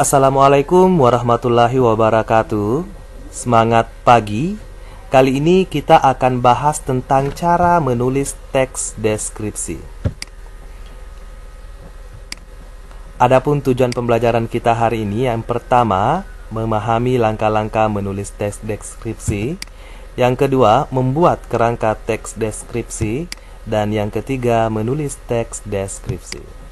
Assalamualaikum warahmatullahi wabarakatuh. Semangat pagi. Kali ini kita akan bahas tentang cara menulis teks deskripsi. Adapun tujuan pembelajaran kita hari ini, yang pertama, memahami langkah-langkah menulis teks deskripsi. Yang kedua, membuat kerangka teks deskripsi. Dan yang ketiga, menulis teks deskripsi.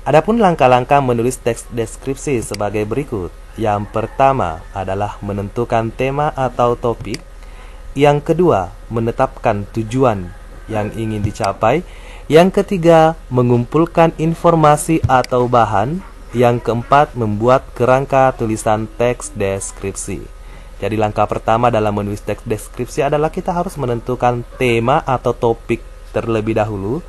Adapun langkah-langkah menulis teks deskripsi sebagai berikut. Yang pertama adalah menentukan tema atau topik. Yang kedua, menetapkan tujuan yang ingin dicapai. Yang ketiga, mengumpulkan informasi atau bahan. Yang keempat, membuat kerangka tulisan teks deskripsi. Jadi langkah pertama dalam menulis teks deskripsi adalah kita harus menentukan tema atau topik terlebih dahulu.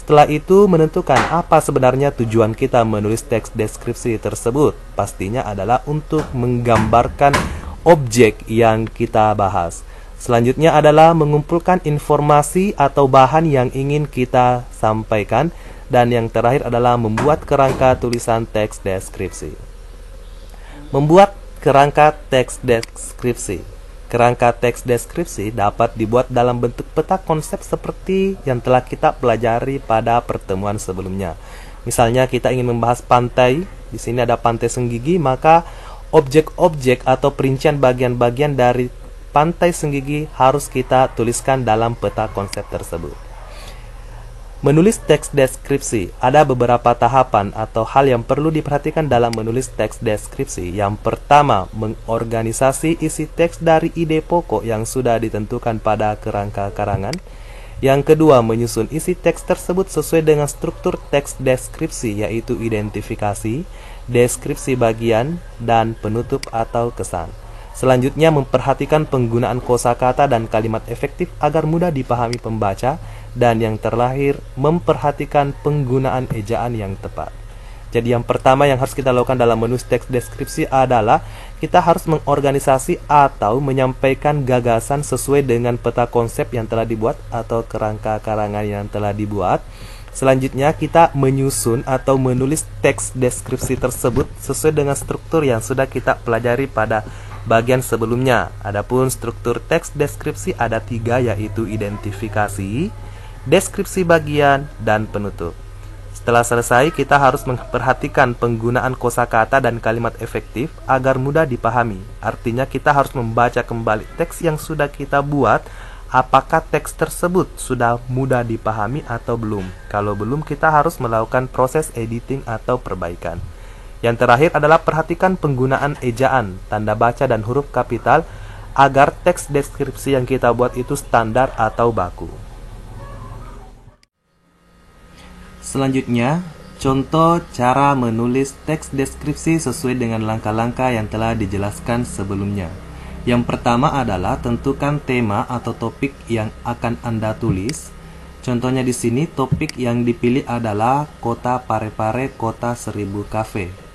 Setelah itu menentukan apa sebenarnya tujuan kita menulis teks deskripsi tersebut. Pastinya adalah untuk menggambarkan objek yang kita bahas. Selanjutnya adalah mengumpulkan informasi atau bahan yang ingin kita sampaikan. Dan yang terakhir adalah membuat kerangka tulisan teks deskripsi. Membuat kerangka teks deskripsi. Kerangka teks deskripsi dapat dibuat dalam bentuk peta konsep seperti yang telah kita pelajari pada pertemuan sebelumnya. Misalnya kita ingin membahas pantai, di sini ada pantai Senggigi, maka objek-objek atau perincian bagian-bagian dari pantai Senggigi harus kita tuliskan dalam peta konsep tersebut. Menulis teks deskripsi, ada beberapa tahapan atau hal yang perlu diperhatikan dalam menulis teks deskripsi. Yang pertama, mengorganisasi isi teks dari ide pokok yang sudah ditentukan pada kerangka karangan. Yang kedua, menyusun isi teks tersebut sesuai dengan struktur teks deskripsi, yaitu identifikasi, deskripsi bagian, dan penutup atau kesan. Selanjutnya, memperhatikan penggunaan kosakata dan kalimat efektif agar mudah dipahami pembaca. Dan yang terakhir, memperhatikan penggunaan ejaan yang tepat. Jadi yang pertama yang harus kita lakukan dalam menulis teks deskripsi adalah kita harus mengorganisasi atau menyampaikan gagasan sesuai dengan peta konsep yang telah dibuat atau kerangka karangan yang telah dibuat. Selanjutnya kita menyusun atau menulis teks deskripsi tersebut sesuai dengan struktur yang sudah kita pelajari pada bagian sebelumnya. Adapun struktur teks deskripsi ada 3, yaitu identifikasi, deskripsi bagian, dan penutup. Setelah selesai, kita harus memperhatikan penggunaan kosakata dan kalimat efektif agar mudah dipahami. Artinya kita harus membaca kembali teks yang sudah kita buat, apakah teks tersebut sudah mudah dipahami atau belum. Kalau belum, kita harus melakukan proses editing atau perbaikan. Yang terakhir adalah perhatikan penggunaan ejaan, tanda baca, dan huruf kapital agar teks deskripsi yang kita buat itu standar atau baku. Selanjutnya, contoh cara menulis teks deskripsi sesuai dengan langkah-langkah yang telah dijelaskan sebelumnya. Yang pertama adalah tentukan tema atau topik yang akan Anda tulis. Contohnya di sini topik yang dipilih adalah Kota Parepare, Kota Seribu Cafe.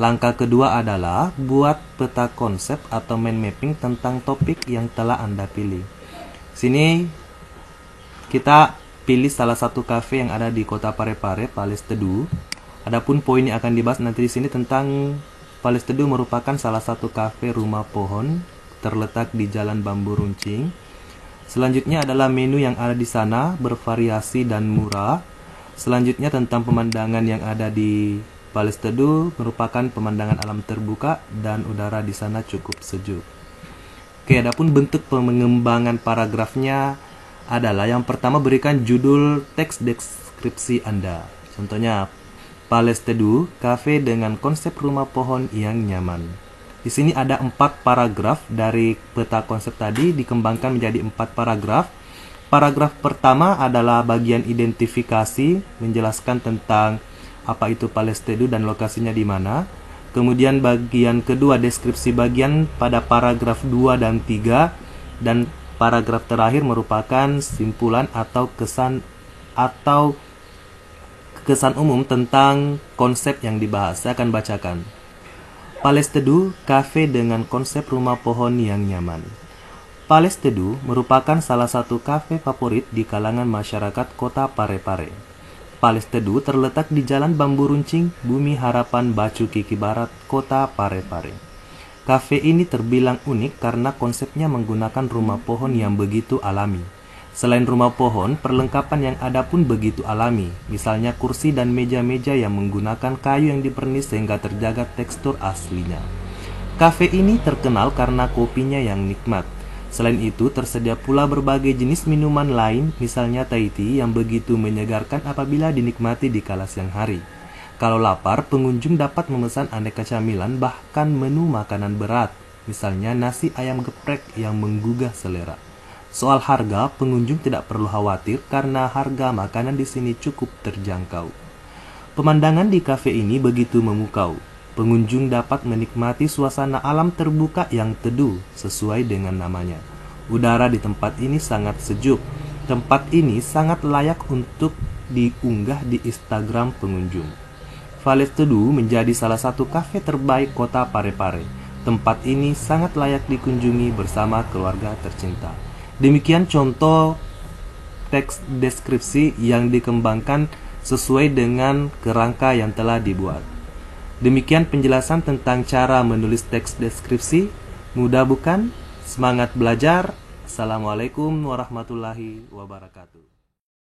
Langkah kedua adalah buat peta konsep atau mind mapping tentang topik yang telah Anda pilih. Sini kita pilih salah satu kafe yang ada di Kota Parepare, Pales Teduh. Adapun poin yang akan dibahas nanti di sini tentang Pales Teduh merupakan salah satu kafe rumah pohon terletak di Jalan Bambu Runcing. Selanjutnya adalah menu yang ada di sana, bervariasi dan murah. Selanjutnya tentang pemandangan yang ada di Pales Teduh, merupakan pemandangan alam terbuka dan udara di sana cukup sejuk. Oke, adapun bentuk pengembangan paragrafnya adalah yang pertama, berikan judul teks deskripsi Anda. Contohnya, Pales Teduh, kafe dengan konsep rumah pohon yang nyaman. Di sini ada 4 paragraf dari peta konsep tadi dikembangkan menjadi 4 paragraf. Paragraf pertama adalah bagian identifikasi, menjelaskan tentang apa itu Pales Teduh dan lokasinya di mana. Kemudian bagian kedua, deskripsi bagian pada paragraf 2 dan 3, dan paragraf terakhir merupakan simpulan atau kesan umum tentang konsep yang dibahas. Saya akan bacakan. Pales Teduh, kafe dengan konsep rumah pohon yang nyaman. Pales Teduh merupakan salah satu kafe favorit di kalangan masyarakat Kota Parepare. Palace Teduh terletak di Jalan Bambu Runcing, Bumi Harapan, Bacu Kiki Barat, Kota Parepare. Kafe ini terbilang unik karena konsepnya menggunakan rumah pohon yang begitu alami. Selain rumah pohon, perlengkapan yang ada pun begitu alami, misalnya kursi dan meja-meja yang menggunakan kayu yang dipernis sehingga terjaga tekstur aslinya. Kafe ini terkenal karena kopinya yang nikmat. Selain itu, tersedia pula berbagai jenis minuman lain, misalnya Thai tea yang begitu menyegarkan apabila dinikmati di kala siang hari. Kalau lapar, pengunjung dapat memesan aneka camilan bahkan menu makanan berat, misalnya nasi ayam geprek yang menggugah selera. Soal harga, pengunjung tidak perlu khawatir karena harga makanan di sini cukup terjangkau. Pemandangan di kafe ini begitu memukau. Pengunjung dapat menikmati suasana alam terbuka yang teduh sesuai dengan namanya. Udara di tempat ini sangat sejuk. Tempat ini sangat layak untuk diunggah di Instagram pengunjung. Palace Teduh menjadi salah satu kafe terbaik kota Parepare. Tempat ini sangat layak dikunjungi bersama keluarga tercinta. Demikian contoh teks deskripsi yang dikembangkan sesuai dengan kerangka yang telah dibuat. Demikian penjelasan tentang cara menulis teks deskripsi. Mudah bukan? Semangat belajar. Assalamualaikum warahmatullahi wabarakatuh.